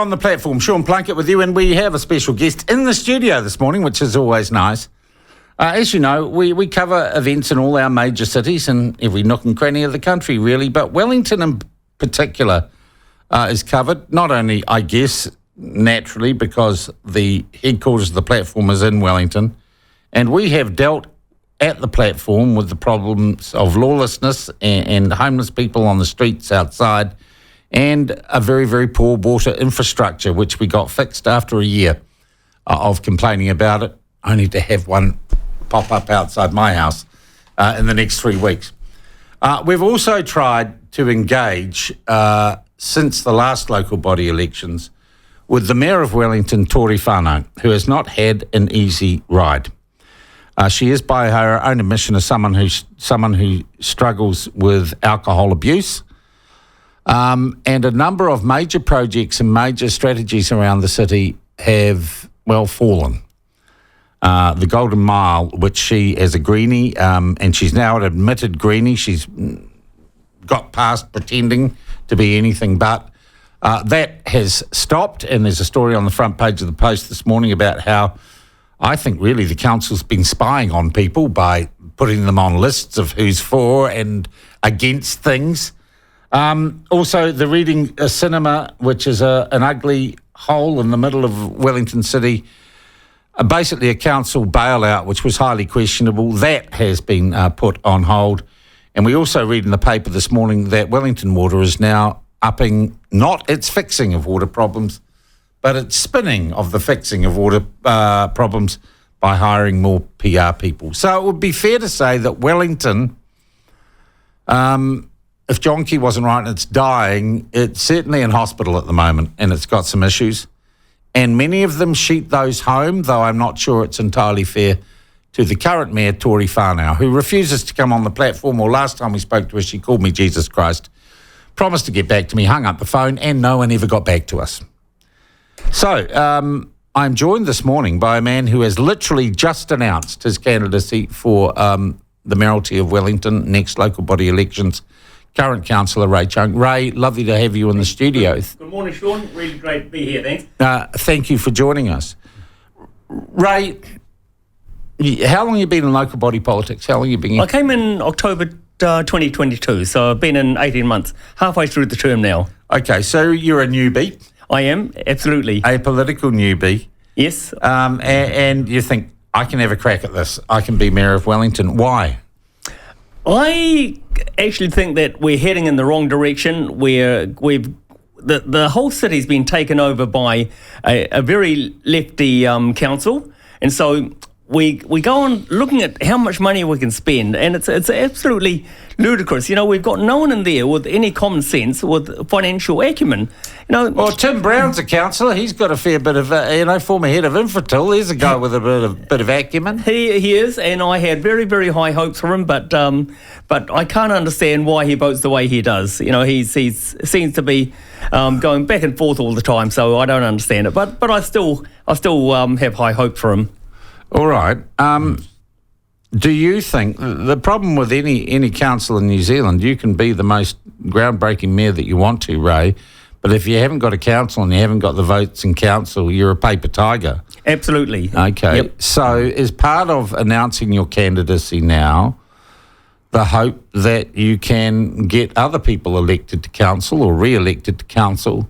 on the platform. Sean Plunket with you, and we have a special guest in the studio this morning, which is always nice. As you know, we cover events in all our major cities and every nook and cranny of the country, really, but Wellington in particular is covered, not only, I guess, naturally, because the headquarters of the platform is in Wellington, and we have dealt at the platform with the problems of lawlessness and homeless people on the streets outside, and a very, very poor water infrastructure, which we got fixed after a year of complaining about it, only to have one pop up outside my house in the next 3 weeks. We've also tried to engage, since the last local body elections, with the Mayor of Wellington, Tory Whanau, who has not had an easy ride. She is, by her own admission, someone who struggles with alcohol abuse, and a number of major projects and major strategies around the city have, well, fallen. The Golden Mile, which she, as a greenie, and she's now an admitted greenie, she's got past pretending to be anything but, that has stopped, and there's a story on the front page of the Post this morning about how I think really the council's been spying on people by putting them on lists of who's for and against things. Also, the Reading Cinema, which is an ugly hole in the middle of Wellington City, basically a council bailout, which was highly questionable. That has been put on hold. And we also read in the paper this morning that Wellington Water is now upping not its fixing of water problems, but its spinning of the fixing of water problems by hiring more PR people. So it would be fair to say that Wellington, if John Key wasn't right and it's dying, it's certainly in hospital at the moment and it's got some issues. And many of them sheet those home, though I'm not sure it's entirely fair to the current Mayor, Tory Whanau, who refuses to come on the platform. Or last time we spoke to her, she called me Jesus Christ, promised to get back to me, hung up the phone, and no one ever got back to us. So I'm joined this morning by a man who has literally just announced his candidacy for the mayoralty of Wellington, next local body elections, current Councillor Ray Chung. Ray, lovely to have you in the studio. Good morning, Sean. Really great to be here, thanks. Thank you for joining us. Ray, how long have you been in local body politics? How long have you been in? I came in October 2022, so I've been in 18 months, halfway through the term now. Okay, so you're a newbie. I am, absolutely. A political newbie. Yes. And you think, I can have a crack at this. I can be Mayor of Wellington. Why? I actually think that we're heading in the wrong direction, where the whole city's been taken over by a very lefty council, and so we go on looking at how much money we can spend, and it's absolutely ludicrous. You know, we've got no one in there with any common sense, with financial acumen. You know, well, Tim Brown's a councillor. He's got a fair bit of, former head of Infratil. There's a guy with a bit of acumen. He is, and I had very, very high hopes for him, but I can't understand why he votes the way he does. You know, he seems to be going back and forth all the time, so I don't understand it. But I still have high hope for him. All right. Do you think the problem with any council in New Zealand, you can be the most groundbreaking mayor that you want to, Ray, but if you haven't got a council and you haven't got the votes in council, you're a paper tiger. Absolutely. Okay. Yep. So is part of announcing your candidacy now the hope that you can get other people elected to council or re-elected to council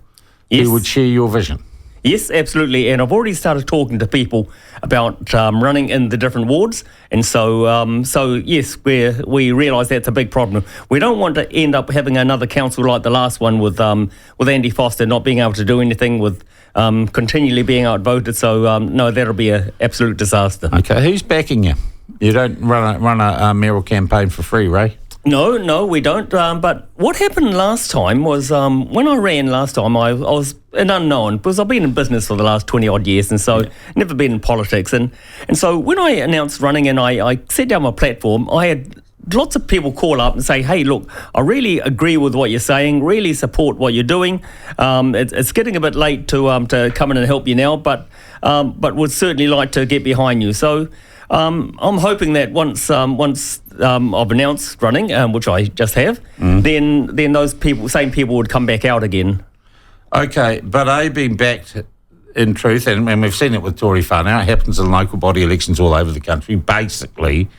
who would share your vision? Yes, absolutely. And I've already started talking to people about running in the different wards. And so yes, we realise that's a big problem. We don't want to end up having another council like the last one with Andy Foster not being able to do anything, with continually being outvoted. So, no, that'll be an absolute disaster. Okay, who's backing you? You don't run a mayoral campaign for free, Ray? No, we don't. But what happened last time was when I ran last time, I was an unknown because I've been in business for the last 20-odd years, and so never been in politics. And so when I announced running and I set down my platform, I had lots of people call up and say, hey, look, I really agree with what you're saying, really support what you're doing. It's getting a bit late to come in and help you now, but would certainly like to get behind you. So I'm hoping that once I've announced running, which I just have, then those same people would come back out again. Okay, but are you being backed in truth, and we've seen it with Tory Whanau, it happens in local body elections all over the country. Basically,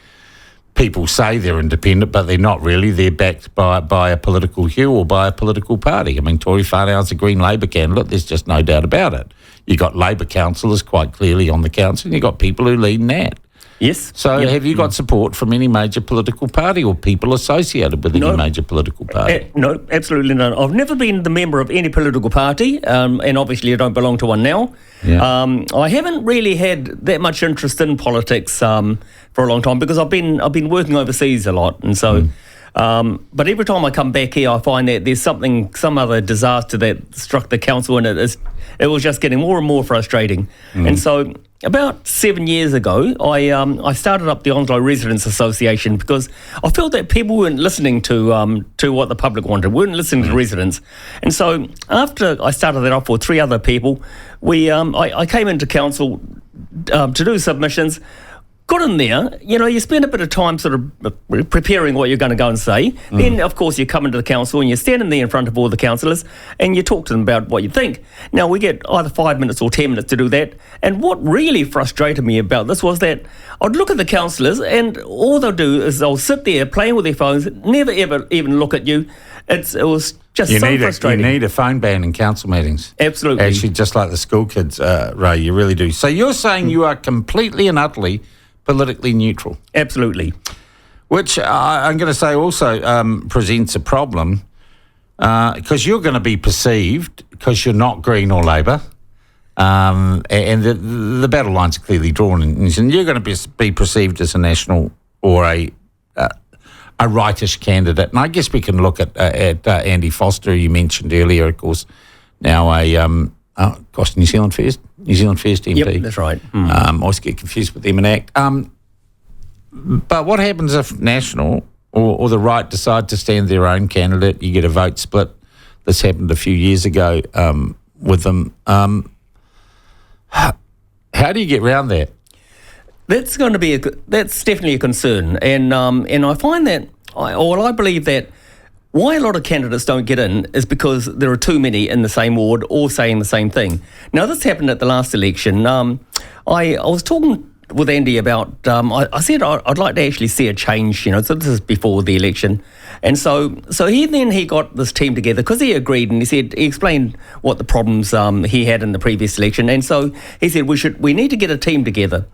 people say they're independent, but they're not really. They're backed by a political hue or by a political party. I mean, Tory Whanau's a Green Labour candidate. There's just no doubt about it. You got Labour councillors quite clearly on the council, and you got people who lead that. Yes. So have you got support from any major political party or people associated with any major political party? No, absolutely none. I've never been the member of any political party, and obviously I don't belong to one now. Yeah. I haven't really had that much interest in politics for a long time because I've been working overseas a lot, and so. But every time I come back here, I find that there's some other disaster that struck the council, and it was just getting more and more frustrating. And so, about 7 years ago, I started up the Onslow Residents Association because I felt that people weren't listening to what the public wanted, weren't listening to residents. And so, after I started that off with 3 other people, I came into council to do submissions. Got in there, you spend a bit of time sort of preparing what you're going to go and say. Then, of course, you come into the council and you're standing there in front of all the councillors and you talk to them about what you think. Now, we get either 5 minutes or 10 minutes to do that. And what really frustrated me about this was that I'd look at the councillors and all they'll do is they'll sit there playing with their phones, never ever even look at you. It was just so frustrating. You need a phone ban in council meetings. Absolutely. Actually, just like the school kids, Ray, you really do. So you're saying you are completely and utterly politically neutral. Absolutely. Which I'm going to say also presents a problem because you're going to be perceived, because you're not Green or Labour, and the battle lines are clearly drawn, and you're going to be perceived as a national or a rightish candidate. And I guess we can look at Andy Foster, you mentioned earlier, of course, now New Zealand First MP. Yep, that's right. I always get confused with them and ACT. But what happens if National or the right decide to stand their own candidate? You get a vote split. This happened a few years ago with them. How do you get around that? That's definitely a concern, and I find that I believe that why a lot of candidates don't get in is because there are too many in the same ward all saying the same thing. Now, this happened at the last election. I was talking with Andy about, I said I'd like to actually see a change, so this is before the election. And so he got this team together because he agreed, and he explained what the problems he had in the previous election. And so he said we need to get a team together.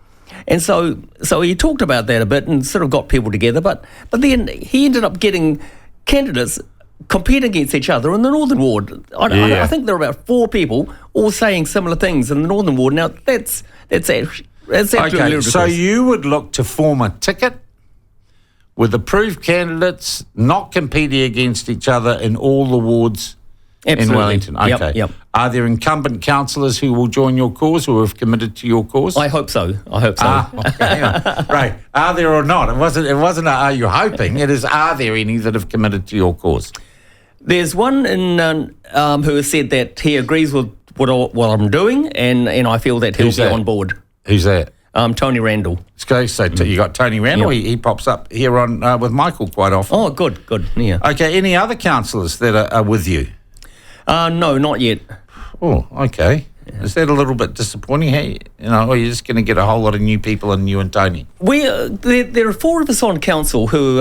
And so he talked about that a bit and sort of got people together, but then he ended up getting candidates compete against each other in the Northern Ward. I think there are about 4 people all saying similar things in the Northern Ward. Now, that's absolutely ludicrous. So you would look to form a ticket with approved candidates not competing against each other in all the wards in Wellington. Okay. Yep. Are there incumbent councillors who will join your cause or have committed to your cause? I hope so. Okay. Right. Are there or not? It wasn't are you hoping? It is, are there any that have committed to your cause? There's one who has said that he agrees with what I'm doing, and I feel that he'll be on board. Who's that? Tony Randall. Okay, so you got Tony Randall. Yep. He pops up here on with Michael quite often. Oh, good. Yeah. Okay, any other councillors that are with you? No, not yet. Oh, okay. Yeah. Is that a little bit disappointing? Hey, or you're just going to get a whole lot of new people in you and Tony? There are 4 of us on council who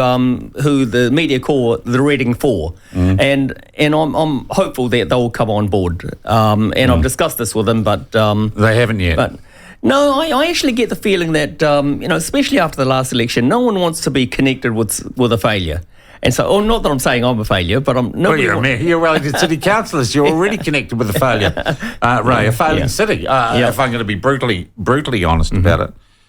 the media call the Reading 4, and I'm hopeful that they'll come on board. I've discussed this with them, but they haven't yet. But no, I actually get the feeling that especially after the last election, no one wants to be connected with a failure. And so, not that I'm saying I'm a failure, but you're Wellington City councillors. You're already connected with a failure, Ray, a failing city. If I'm going to be brutally honest about it.